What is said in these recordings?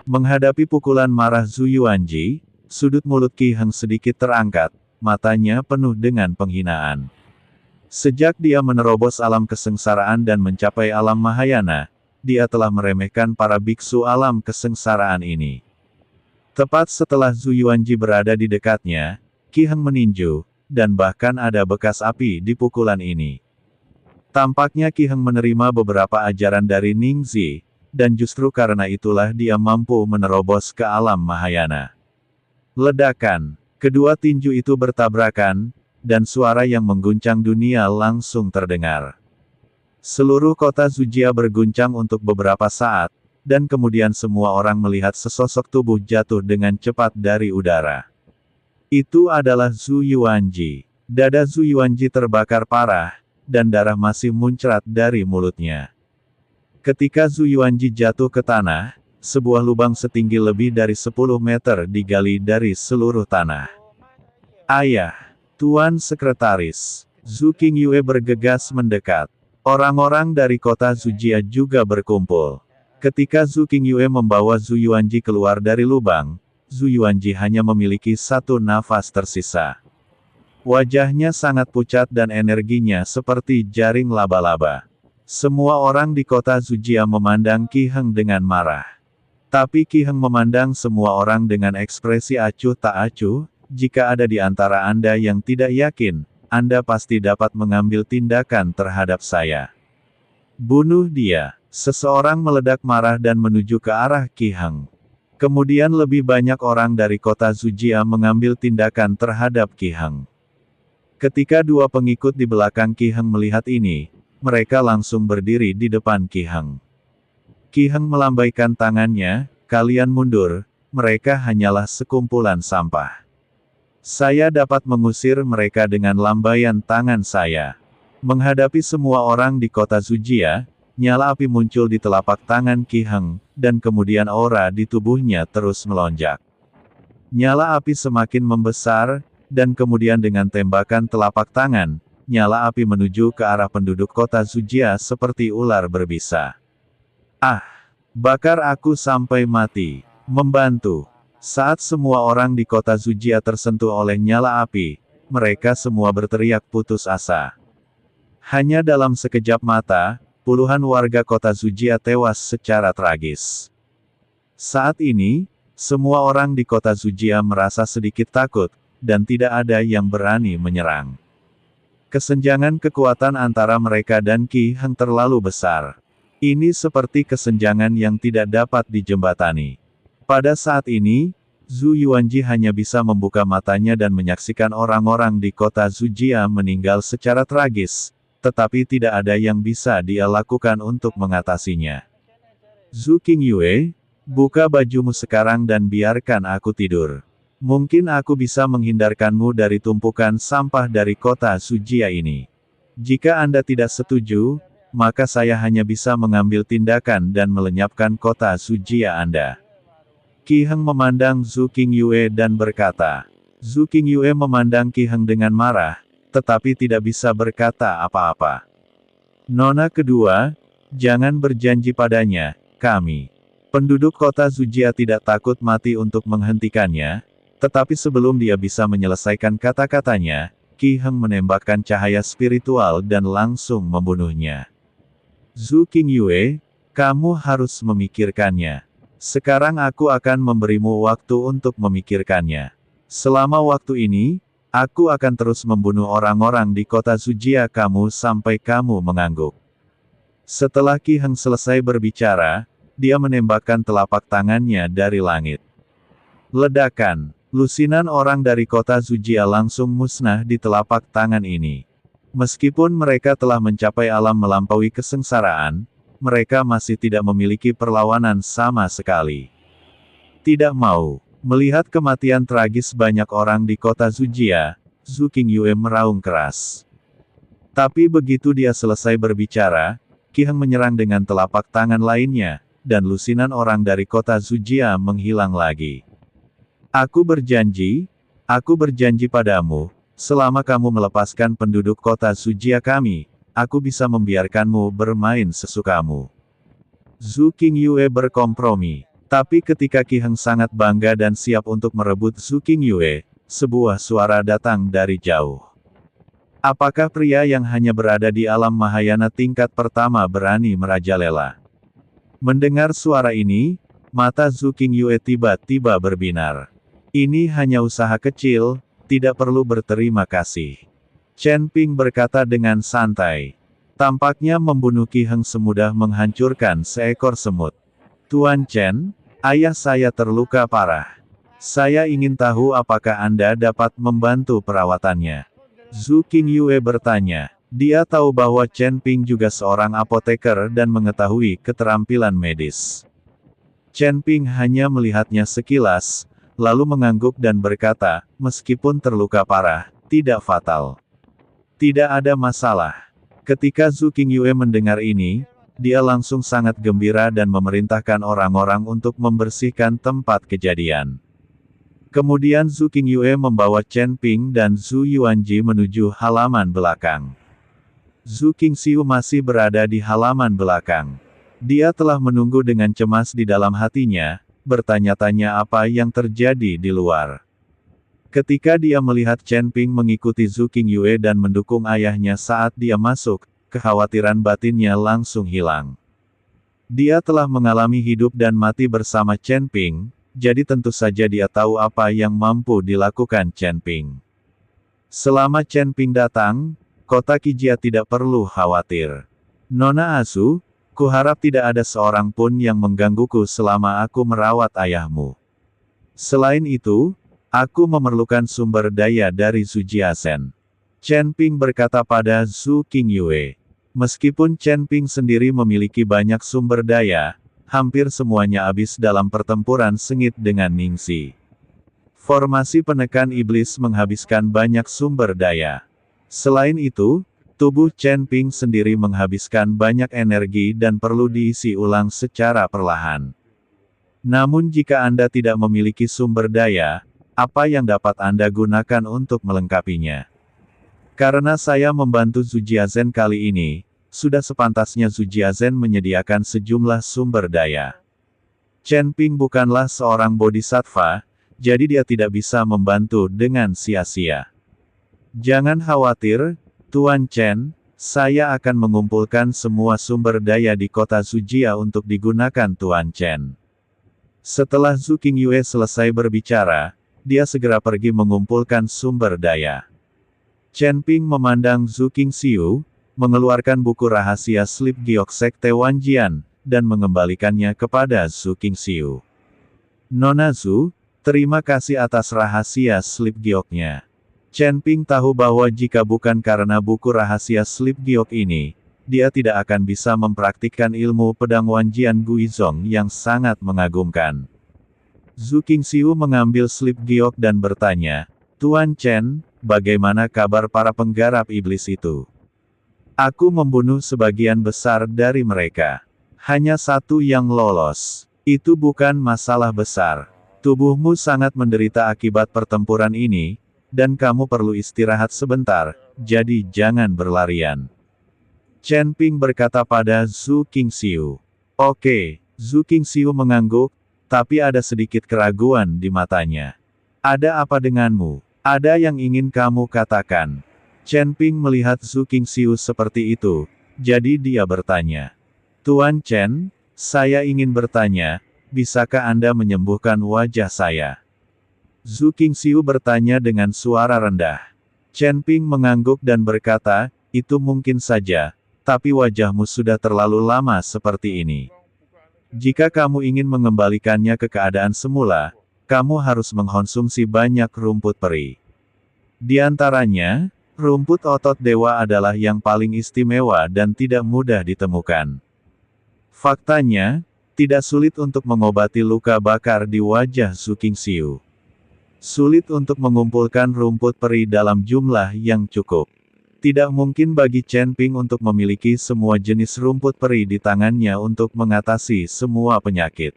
Menghadapi pukulan marah Zhu Yuanji, sudut mulut Qi Heng sedikit terangkat, matanya penuh dengan penghinaan. Sejak dia menerobos alam kesengsaraan dan mencapai alam Mahayana, dia telah meremehkan para biksu alam kesengsaraan ini. Tepat setelah Zhu Yuanji berada di dekatnya, Qi Heng meninju, dan bahkan ada bekas api di pukulan ini. Tampaknya Qi Heng menerima beberapa ajaran dari Ningxi, dan justru karena itulah dia mampu menerobos ke alam Mahayana. Ledakan. Kedua tinju itu bertabrakan, dan suara yang mengguncang dunia langsung terdengar. Seluruh kota Zujia berguncang untuk beberapa saat, dan kemudian semua orang melihat sesosok tubuh jatuh dengan cepat dari udara. Itu adalah Zhu Yuanji. Dada Zhu Yuanji terbakar parah, dan darah masih muncrat dari mulutnya. Ketika Zhu Yuanji jatuh ke tanah, sebuah lubang setinggi lebih dari 10 meter digali dari seluruh tanah. Ayah, Tuan Sekretaris, Zhu Qingyue bergegas mendekat. Orang-orang dari kota Zujia juga berkumpul. Ketika Zhu Qingyue membawa Zhu Yuanji keluar dari lubang, Zhu Yuanji hanya memiliki satu nafas tersisa. Wajahnya sangat pucat dan energinya seperti jaring laba-laba. Semua orang di kota Zujia memandang Qi Heng dengan marah. Tapi Qi Heng memandang semua orang dengan ekspresi acuh tak acuh. Jika ada di antara Anda yang tidak yakin, Anda pasti dapat mengambil tindakan terhadap saya. Bunuh dia. Seseorang meledak marah dan menuju ke arah Qi Heng. Kemudian lebih banyak orang dari kota Zujia mengambil tindakan terhadap Qi Heng. Ketika dua pengikut di belakang Qi Heng melihat ini, mereka langsung berdiri di depan Qi Heng. Qi Heng melambaikan tangannya, "Kalian mundur, mereka hanyalah sekumpulan sampah. Saya dapat mengusir mereka dengan lambaian tangan saya." Menghadapi semua orang di kota Zujia, nyala api muncul di telapak tangan Qi Heng, dan kemudian aura di tubuhnya terus melonjak. Nyala api semakin membesar, dan kemudian dengan tembakan telapak tangan, nyala api menuju ke arah penduduk kota Zujia seperti ular berbisa. "Ah! Bakar aku sampai mati! Membantu!" Saat semua orang di kota Zujia tersentuh oleh nyala api, mereka semua berteriak putus asa. Hanya dalam sekejap mata, puluhan warga kota Zujia tewas secara tragis. Saat ini, semua orang di kota Zujia merasa sedikit takut, dan tidak ada yang berani menyerang. Kesenjangan kekuatan antara mereka dan Qi Heng terlalu besar. Ini seperti kesenjangan yang tidak dapat dijembatani. Pada saat ini, Zhu Yuanji hanya bisa membuka matanya dan menyaksikan orang-orang di kota Zujia meninggal secara tragis, tetapi tidak ada yang bisa dia lakukan untuk mengatasinya. "Zhu Qingyue, buka bajumu sekarang dan biarkan aku tidur. Mungkin aku bisa menghindarkanmu dari tumpukan sampah dari kota Zujia ini. Jika Anda tidak setuju, maka saya hanya bisa mengambil tindakan dan melenyapkan kota Zujia Anda." Qi Heng memandang Zhu Qingyue dan berkata. Zhu Qingyue memandang Qi Heng dengan marah, tetapi tidak bisa berkata apa-apa. "Nona kedua, jangan berjanji padanya, kami. Penduduk kota Zujia tidak takut mati untuk menghentikannya." Tetapi sebelum dia bisa menyelesaikan kata-katanya, Qi Heng menembakkan cahaya spiritual dan langsung membunuhnya. "Zhu Qingyue, kamu harus memikirkannya. Sekarang aku akan memberimu waktu untuk memikirkannya. Selama waktu ini, aku akan terus membunuh orang-orang di kota Zujia kamu sampai kamu mengangguk." Setelah Qi Heng selesai berbicara, dia menembakkan telapak tangannya dari langit. Ledakan. Lusinan orang dari kota Zujia langsung musnah di telapak tangan ini. Meskipun mereka telah mencapai alam melampaui kesengsaraan, mereka masih tidak memiliki perlawanan sama sekali. Tidak mau melihat kematian tragis banyak orang di kota Zujia, Zhu Qingyue meraung keras. Tapi begitu dia selesai berbicara, Qi Heng menyerang dengan telapak tangan lainnya, dan lusinan orang dari kota Zujia menghilang lagi. Aku berjanji padamu, selama kamu melepaskan penduduk kota Zujia kami, aku bisa membiarkanmu bermain sesukamu." Zhu Qingyue berkompromi. Tapi ketika Qi Heng sangat bangga dan siap untuk merebut Zhu Qingyue, sebuah suara datang dari jauh. Apakah pria yang hanya berada di alam Mahayana tingkat pertama berani merajalela? Mendengar suara ini, mata Zhu Qingyue tiba-tiba berbinar. Ini hanya usaha kecil, tidak perlu berterima kasih. Chen Ping berkata dengan santai. Tampaknya membunuh Qi Heng semudah menghancurkan seekor semut. Tuan Chen, ayah saya terluka parah. Saya ingin tahu apakah Anda dapat membantu perawatannya. Zhu Qingyue bertanya. Dia tahu bahwa Chen Ping juga seorang apoteker dan mengetahui keterampilan medis. Chen Ping hanya melihatnya sekilas, lalu mengangguk dan berkata, meskipun terluka parah, tidak fatal. Tidak ada masalah. Ketika Zhu Qingyue mendengar ini, dia langsung sangat gembira dan memerintahkan orang-orang untuk membersihkan tempat kejadian. Kemudian Zhu Qingyue membawa Chen Ping dan Zhu Yuanji menuju halaman belakang. Zhu Qingxiu masih berada di halaman belakang. Dia telah menunggu dengan cemas di dalam hatinya, bertanya-tanya apa yang terjadi di luar. Ketika dia melihat Chen Ping mengikuti Zhu Qingyue dan mendukung ayahnya saat dia masuk, kekhawatiran batinnya langsung hilang. Dia telah mengalami hidup dan mati bersama Chen Ping, jadi tentu saja dia tahu apa yang mampu dilakukan Chen Ping. Selama Chen Ping datang, kota Qijia tidak perlu khawatir. Nona Asu, kuharap tidak ada seorang pun yang menggangguku selama aku merawat ayahmu. Selain itu, aku memerlukan sumber daya dari Zhu Jiazen. Chen Ping berkata pada Zhu Qingyue. Meskipun Chen Ping sendiri memiliki banyak sumber daya, hampir semuanya habis dalam pertempuran sengit dengan Ningxi. Formasi penekan iblis menghabiskan banyak sumber daya. Selain itu, tubuh Chen Ping sendiri menghabiskan banyak energi dan perlu diisi ulang secara perlahan. Namun jika Anda tidak memiliki sumber daya, apa yang dapat Anda gunakan untuk melengkapinya? Karena saya membantu Zhu Jiazen kali ini, sudah sepantasnya Zhu Jiazen menyediakan sejumlah sumber daya. Chen Ping bukanlah seorang bodhisattva, jadi dia tidak bisa membantu dengan sia-sia. Jangan khawatir, Tuan Chen, saya akan mengumpulkan semua sumber daya di kota Zujia untuk digunakan Tuan Chen. Setelah Zhu Qingyue selesai berbicara, dia segera pergi mengumpulkan sumber daya. Chen Ping memandang Zhu Qingxiu, mengeluarkan buku rahasia Slip Giok Sekte Wanjian, dan mengembalikannya kepada Zhu Qingxiu. Nona Zhu, terima kasih atas rahasia Slip Gioknya. Chen Ping tahu bahwa jika bukan karena buku rahasia Slip Giok ini, dia tidak akan bisa mempraktikkan ilmu pedang Wanjian Guizong yang sangat mengagumkan. Zhu Qingxiu mengambil Slip Giok dan bertanya, Tuan Chen, bagaimana kabar para penggarap iblis itu? Aku membunuh sebagian besar dari mereka. Hanya satu yang lolos. Itu bukan masalah besar. Tubuhmu sangat menderita akibat pertempuran ini, dan kamu perlu istirahat sebentar, jadi jangan berlarian. Chen Ping berkata pada Zhu Qingxiu. Oke, Zhu Qingxiu mengangguk, tapi ada sedikit keraguan di matanya. Ada apa denganmu? Ada yang ingin kamu katakan? Chen Ping melihat Zhu Qingxiu seperti itu, jadi dia bertanya. Tuan Chen, saya ingin bertanya, bisakah Anda menyembuhkan wajah saya? Zhu Qingxiu bertanya dengan suara rendah. Chen Ping mengangguk dan berkata, itu mungkin saja, tapi wajahmu sudah terlalu lama seperti ini. Jika kamu ingin mengembalikannya ke keadaan semula, kamu harus mengkonsumsi banyak rumput peri. Di antaranya, rumput otot dewa adalah yang paling istimewa dan tidak mudah ditemukan. Faktanya, tidak sulit untuk mengobati luka bakar di wajah Zhu Qingxiu. Sulit untuk mengumpulkan rumput peri dalam jumlah yang cukup. Tidak mungkin bagi Chen Ping untuk memiliki semua jenis rumput peri di tangannya untuk mengatasi semua penyakit.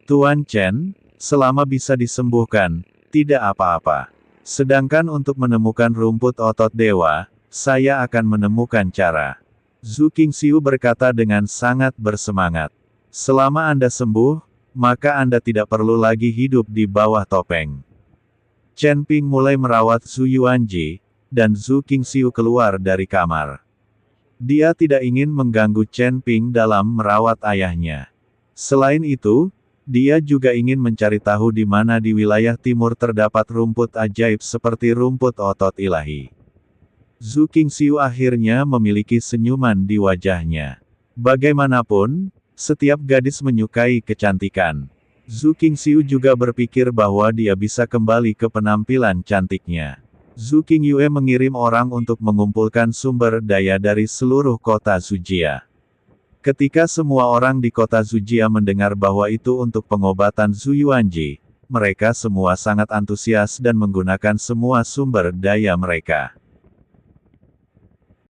Tuan Chen, selama bisa disembuhkan, tidak apa-apa. Sedangkan untuk menemukan rumput otot dewa, saya akan menemukan cara. Zhu Qingxiu berkata dengan sangat bersemangat. Selama Anda sembuh, maka Anda tidak perlu lagi hidup di bawah topeng. Chen Ping mulai merawat Zhu Yuanji, dan Zhu Qingxiu keluar dari kamar. Dia tidak ingin mengganggu Chen Ping dalam merawat ayahnya. Selain itu, dia juga ingin mencari tahu di mana di wilayah timur terdapat rumput ajaib seperti rumput otot ilahi. Zhu Qingxiu akhirnya memiliki senyuman di wajahnya. Bagaimanapun, setiap gadis menyukai kecantikan. Zhu Qingxiu juga berpikir bahwa dia bisa kembali ke penampilan cantiknya. Zhu Qingyue mengirim orang untuk mengumpulkan sumber daya dari seluruh kota Zujia. Ketika semua orang di kota Zujia mendengar bahwa itu untuk pengobatan Zhu Yuanji, mereka semua sangat antusias dan menggunakan semua sumber daya mereka.